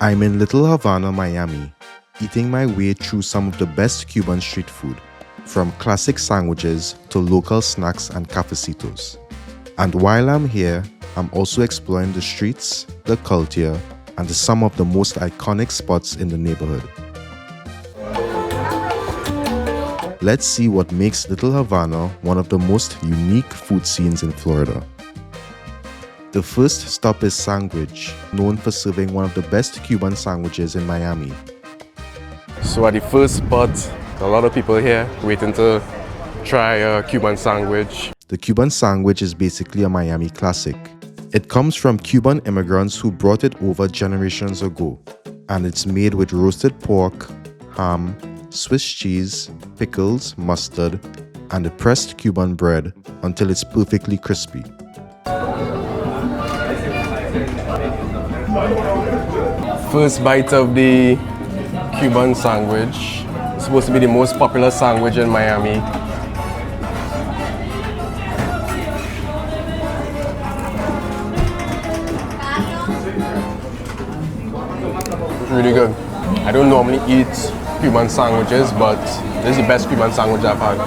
I'm in Little Havana, Miami, eating my way through some of the best Cuban street food, from classic sandwiches to local snacks and cafecitos. And while I'm here, I'm also exploring the streets, the culture, and some of the most iconic spots in the neighborhood. Let's see what makes Little Havana one of the most unique food scenes in Florida. The first stop is Sanguich, known for serving one of the best Cuban sandwiches in Miami. So at the first spot, a lot of people here waiting to try a Cuban sandwich. The Cuban sandwich is basically a Miami classic. It comes from Cuban immigrants who brought it over generations ago, and it's made with roasted pork, ham, Swiss cheese, pickles, mustard, and a pressed Cuban bread until it's perfectly crispy. First bite of the Cuban sandwich. It's supposed to be the most popular sandwich in Miami. It's really good. I don't normally eat Cuban sandwiches, but this is the best Cuban sandwich I've had.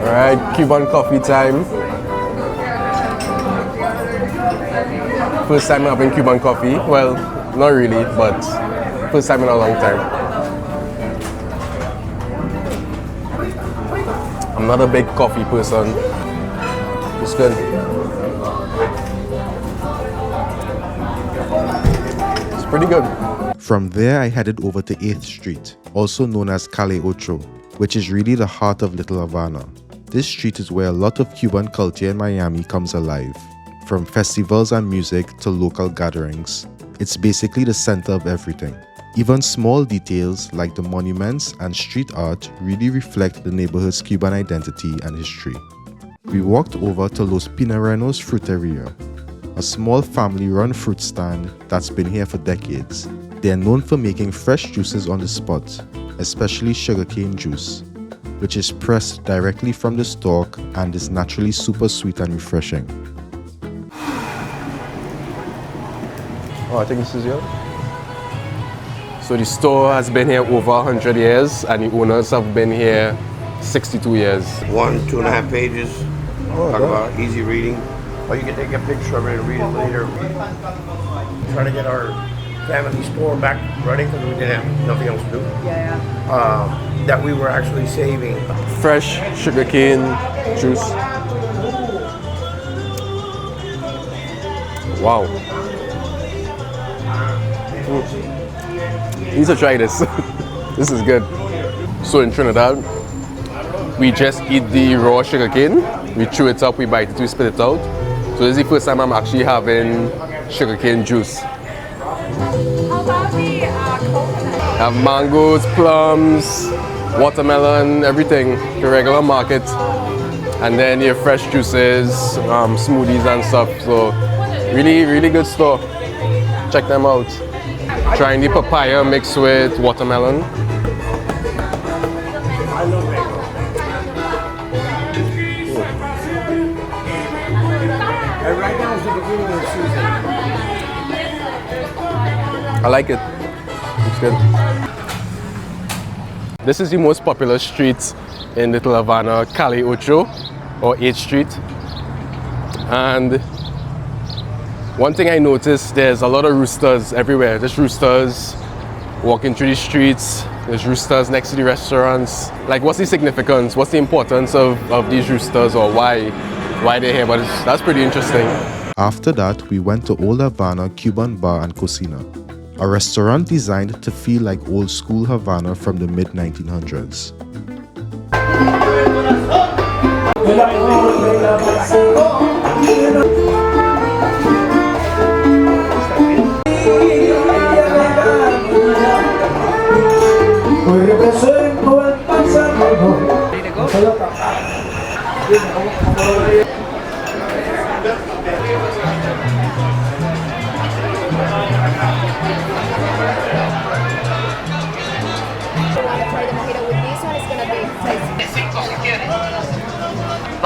Alright, Cuban coffee time. First time having Cuban coffee. Well, not really, but first time in a long time. I'm not a big coffee person. It's good. It's pretty good. From there, I headed over to 8th Street, also known as Calle Ocho, which is really the heart of Little Havana. This street is where a lot of Cuban culture in Miami comes alive. From festivals and music to local gatherings, it's basically the center of everything. Even small details like the monuments and street art really reflect the neighborhood's Cuban identity and history. We walked over to Los Pinareños Fruteria, a small family-run fruit stand that's been here for decades. They're known for making fresh juices on the spot, especially sugarcane juice, which is pressed directly from the stalk and is naturally super sweet and refreshing. Oh, I think this is yours. So the store has been here over 100 years and the owners have been here 62 years. 2.5 pages. Talk about easy reading. Or you can take a picture of it and read it later. Trying to get our family store back running because we didn't have nothing else to do. That we were actually saving. Fresh sugarcane juice. Wow. You need to try this. This is good. So in Trinidad, we just eat the raw sugarcane. We chew it up, we bite it, we spit it out. So this is the first time I'm actually having sugarcane juice. How about the coconut? Have mangoes, plums, watermelon, everything, the regular market. And then your fresh juices, smoothies and stuff. So really, really good store. Check them out. Trying the papaya mixed with watermelon. Right now is the beginning of the season. I like it. It's good. This is the most popular street in Little Havana, Calle Ocho, or 8th Street. And one thing I noticed, there's a lot of roosters everywhere. There's roosters walking through the streets. There's roosters next to the restaurants. Like, what's the significance? What's the importance of these roosters, or why they're here? But that's pretty interesting. After that, we went to Old Havana Cuban Bar and Cocina, a restaurant designed to feel like old school Havana from the mid-1900s. Try the mojito with this one, it's gonna be tasty.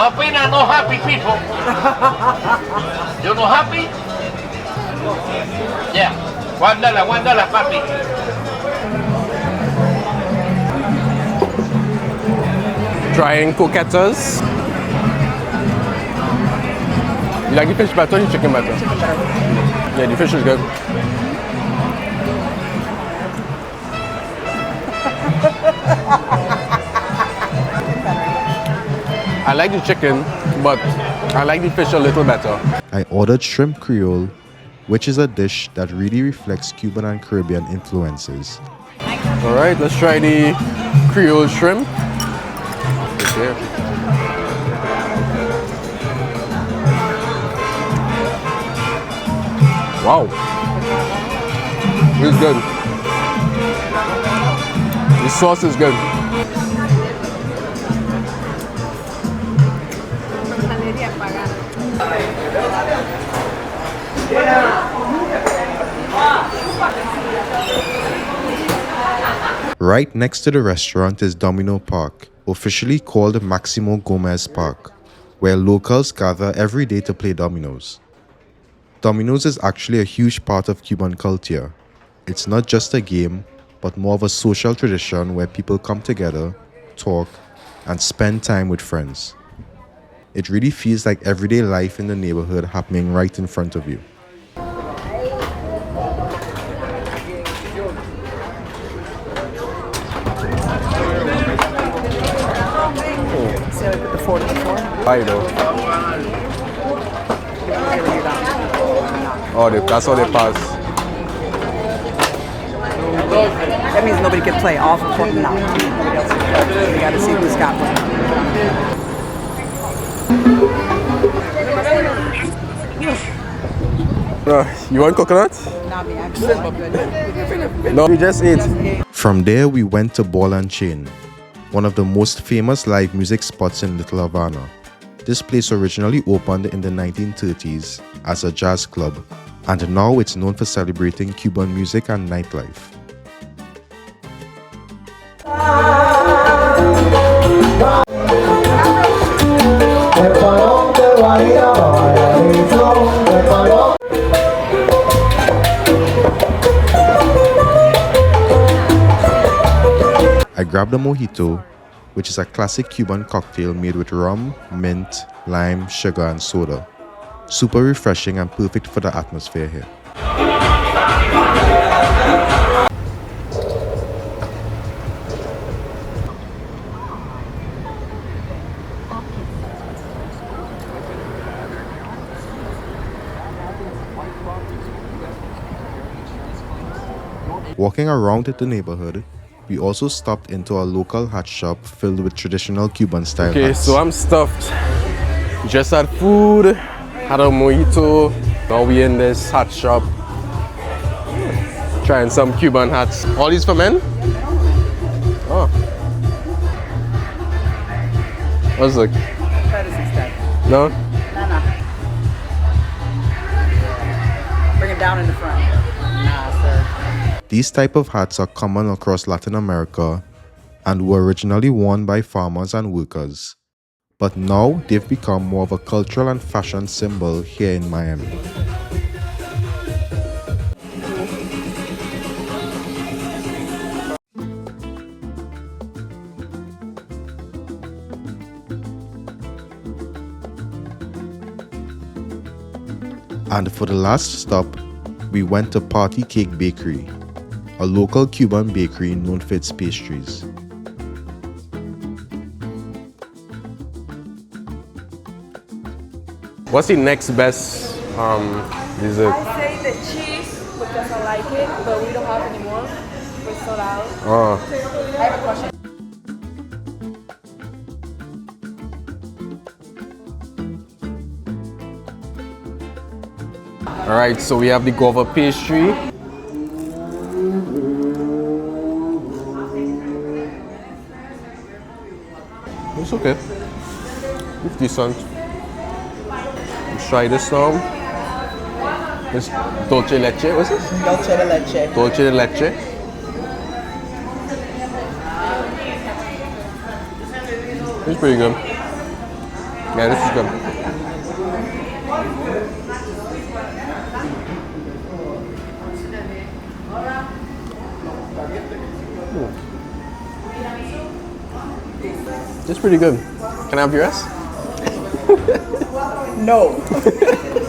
Papina, no happy people. You no happy? Yeah. $1, papi. Trying croquetas. You like the fish better or the chicken better? Chicken better. Yeah, the fish is good. I like the chicken, but I like the fish a little better. I ordered shrimp Creole, which is a dish that really reflects Cuban and Caribbean influences. All right, let's try the Creole shrimp. Okay. Wow, it's good. The sauce is good. Right next to the restaurant is Domino Park, officially called Maximo Gomez Park, where locals gather every day to play dominoes. Dominoes is actually a huge part of Cuban culture. It's not just a game, but more of a social tradition where people come together, talk, and spend time with friends. It really feels like everyday life in the neighborhood happening right in front of you. See how I put the fork in the floor? I know. Oh, that's how they pass. That means nobody can play off the fork. No. Nobody else can play. You gotta see who's got one. You want coconut? Not me, I'm so good. No, we just ate. From there, we went to Ball and Chain, one of the most famous live music spots in Little Havana. This place originally opened in the 1930s as a jazz club, and now it's known for celebrating Cuban music and nightlife. I grabbed a mojito, which is a classic Cuban cocktail made with rum, mint, lime, sugar, and soda. Super refreshing and perfect for the atmosphere here. Walking around the neighborhood, we also stopped into a local hat shop filled with traditional Cuban style Okay, hats. so I'm stuffed. Just had food, had a mojito. Now we in this hat shop. Trying some Cuban hats. All these for men? Oh. What's it? That is instead. No? No. Bring it down in the front. Nah, sir. These type of hats are common across Latin America and were originally worn by farmers and workers. But now they've become more of a cultural and fashion symbol here in Miami. And for the last stop, we went to Party Cake Bakery, a local Cuban bakery known for its pastries. What's the next best dessert? I say the cheese because I like it, but we don't have anymore. We're sold out. Oh, I have a question. all right. So we have the guava pastry. It's okay. It's decent. Let's try this now. This Dulce Leche. What's this? Dulce de leche. Dulce de Leche. It's pretty good. Yeah, this is good. It's pretty good. Can I have yours? No.